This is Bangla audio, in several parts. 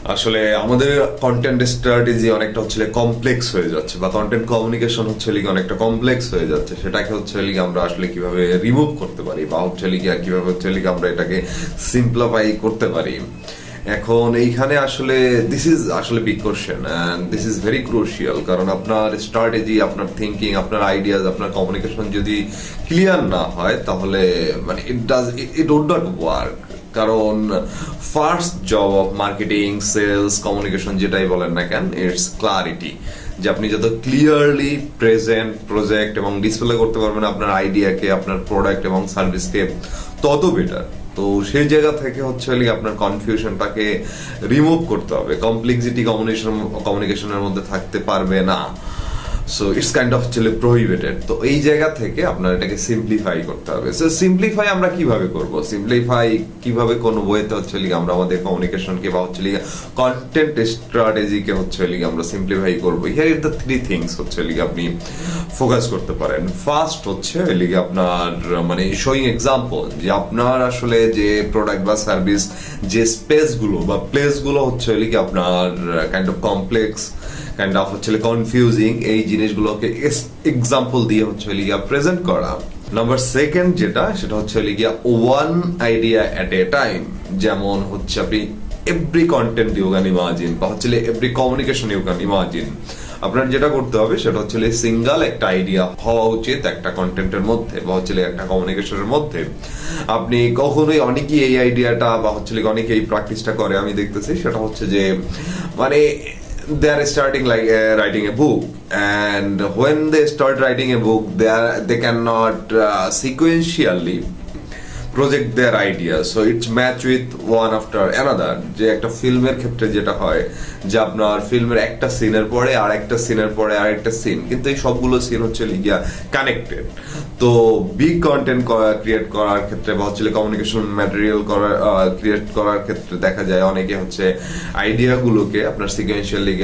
আসলে আমাদের কন্টেন্ট স্ট্র্যাটেজি অনেকটা হচ্ছে কমপ্লেক্স হয়ে যাচ্ছে, বা কন্টেন্ট কমিউনিকেশন হচ্ছে অনেকটা কমপ্লেক্স হয়ে যাচ্ছে। সেটাকে হচ্ছে আমরা আসলে কিভাবে রিমুভ করতে পারি, বা হচ্ছে কিভাবে হচ্ছে আমরা এটাকে সিম্পলিফাই করতে পারি। এখন এইখানে আসলে দিস ইজ আসলে big question and this is very crucial, কারণ আপনার স্ট্র্যাটেজি, আপনার থিঙ্কিং, আপনার আইডিয়াজ, আপনার কমিউনিকেশন যদি ক্লিয়ার না হয়, তাহলে মানে ইট উড নট ওয়ার্ক। কারণ first job of marketing, sales, communication যেটাই বলেন না কেন, ইটস ক্লারিটি। যে আপনি যত ক্লিয়ারলি প্রেজেন্ট, প্রজেক্ট এবং ডিসপ্লে করতে পারবেন আপনার আইডিয়াকে, আপনার প্রোডাক্ট এবং সার্ভিসকে, তত বেটার। তো সেই জায়গা থেকে হচ্ছে আপনার কনফিউশনটাকে রিমুভ করতে হবে। কমপ্লেক্সিটি কমিউনিকেশনের মধ্যে থাকতে পারবে না। So it's kind of prohibited. তো এই জায়গা থেকে আপনার এটাকে সিম্পলিফাই করতে হবে। সো সিম্পলিফাই আমরা কিভাবে করব? সিম্পলিফাই কিভাবে কোন ওয়েতে হচ্ছে আমরা আমাদের কমিউনিকেশনকে বা হচ্ছে কন্টেন্ট স্ট্র্যাটেজিকে হচ্ছে আমরা সিম্পলিফাই করব। Here is the three things হচ্ছে আপনি ফোকাস করতে পারেন। ফার্স্ট হচ্ছে আপনার মানে শোয়িং এক্সাম্পল, যে আপনার আসলে যে প্রোডাক্ট বা সার্ভিস, যে স্পেসগুলো বা প্লেসগুলো হচ্ছে আপনার kind of complex, kind of হচ্ছে কনফিউজিং, এই জিনিসগুলোকে এক্সাম্পল দিয়ে হচ্ছে প্রেজেন্ট করা। নাম্বার সেকেন্ড যেটা, সেটা হচ্ছে one idea at a time. যেমন হচ্ছে আপনি every content you can imagine, বা হচ্ছে every communication you can imagine. আপনার যেটা করতে হবে সেটা হচ্ছে সিঙ্গেল একটা আইডিয়া হওয়া উচিত একটা কন্টেন্টের মধ্যে, বা হচ্ছে একটা কমিউনিকেশনের মধ্যে। আপনি কখনোই, অনেকেই এই আইডিয়াটা বা হচ্ছে অনেকে এই প্র্যাকটিসটা করে আমি দেখতেছি, সেটা হচ্ছে যে মানে they are starting like writing a book, and when they start writing a book, they cannot sequentially project their ideas, so it's match with one after another. যে একটা ফিল্মের ক্ষেত্রে যেটা হয়, যে আপনার ফিল্মের একটা সিনের পরে আর একটা সিনের পরে আর একটা সিন, কিন্তু এই সবগুলো সিন হচ্ছে কানেক্টেড। তো বিগ কন্টেন্ট ক্রিয়েট করার ক্ষেত্রে বা হচ্ছে কমিউনিকেশন ম্যাটেরিয়াল ক্রিয়েট করার ক্ষেত্রে দেখা যায় অনেকে হচ্ছে আইডিয়াগুলোকে আপনার সিকোয়েন্সিয়ালি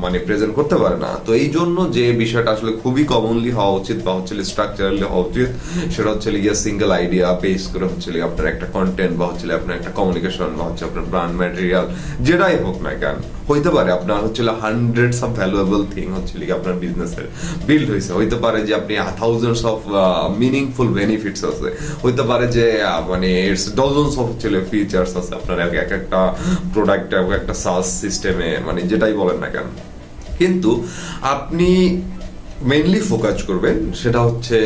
মানে প্রেজেন্ট করতে পারে না। তো এই জন্য যে বিষয়টা আসলে খুবই কমনলি হওয়া উচিত বা হচ্ছে স্ট্রাকচারালি হওয়া উচিত, সেটা হচ্ছে সিঙ্গেল আইডিয়া বেস করে হচ্ছে আপনার একটা কন্টেন্ট বা হচ্ছে আপনার একটা কমিউনিকেশন বা হচ্ছে আপনার ব্র্যান্ড ম্যাটেরিয়াল যেটাই হোক না কেন, হইতে পারে আপনার হচ্ছে হান্ড্রেডস অফ ভ্যালুয়েবল থিং হচ্ছে আপনার বিজনেসের বিল্ড হয়েছে, হইতে পারে যে আপনি থাউজেন্ডস অফ মিনিংফুল বেনিফিটস আছে, হইতে পারে যে মানে ইটস ডজনস অফ হচ্ছে ফিচার্স আছে আপনার এক একটা প্রোডাক্ট, একটা সার্চ সিস্টেমে, মানে যেটাই বলেন না কেন। কিন্তু আপনি মেইনলি ফোকাস করবেন সেটা হচ্ছে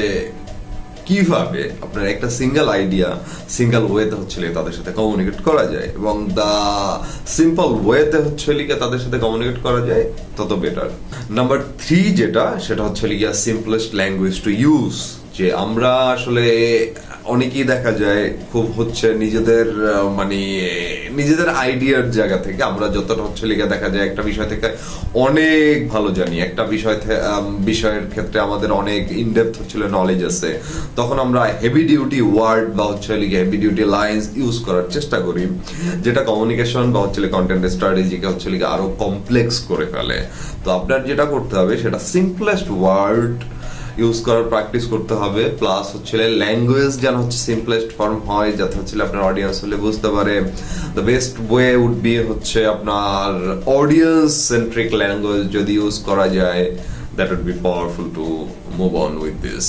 কিভাবে আপনার একটা সিঙ্গেল আইডিয়া সিঙ্গেল ওয়েতে হচ্ছে তাদের সাথে কমিউনিকেট করা যায়, এবং দা সিম্পল ওয়েতে হচ্ছে তাদের সাথে কমিউনিকেট করা যায়, তত বেটার। নাম্বার 3 যেটা, সেটা হচ্ছে সিম্পলেস্ট ল্যাঙ্গুয়েজ টু ইউজ। যে আমরা আসলে অনেকেই দেখা যায় খুব হচ্ছে নিজেদের মানে নিজেদের আইডিয়ার জায়গা থেকে আমরা যতটা হচ্ছে দেখা যায় একটা বিষয় থেকে অনেক ভালো জানি, একটা বিষয়ের ক্ষেত্রে আমাদের অনেক ইনডেপথ হচ্ছে নলেজ আছে, তখন আমরা হেভি ডিউটি ওয়ার্ড বা হচ্ছে হেভি ডিউটি লাইন্স ইউজ করার চেষ্টা করি, যেটা কমিউনিকেশন বা হচ্ছে কন্টেন্ট স্ট্র্যাটেজিকে হচ্ছে আরো কমপ্লেক্স করে ফেলে। তো আপনার যেটা করতে হবে সেটা সিম্পলেস্ট ওয়ার্ড ইউজ করার প্র্যাকটিস করতে হবে, প্লাস হচ্ছে ল্যাঙ্গুয়েজ যেন হচ্ছে সিম্পলেস্ট ফর্ম হয়, যাতে হচ্ছে আপনার অডিয়েন্স হলে বুঝতে পারে। The best way would be হচ্ছে আপনার অডিয়েন্স সেন্ট্রিক ল্যাঙ্গুয়েজ যদি ইউজ করা যায়, that would be powerful to move on with this.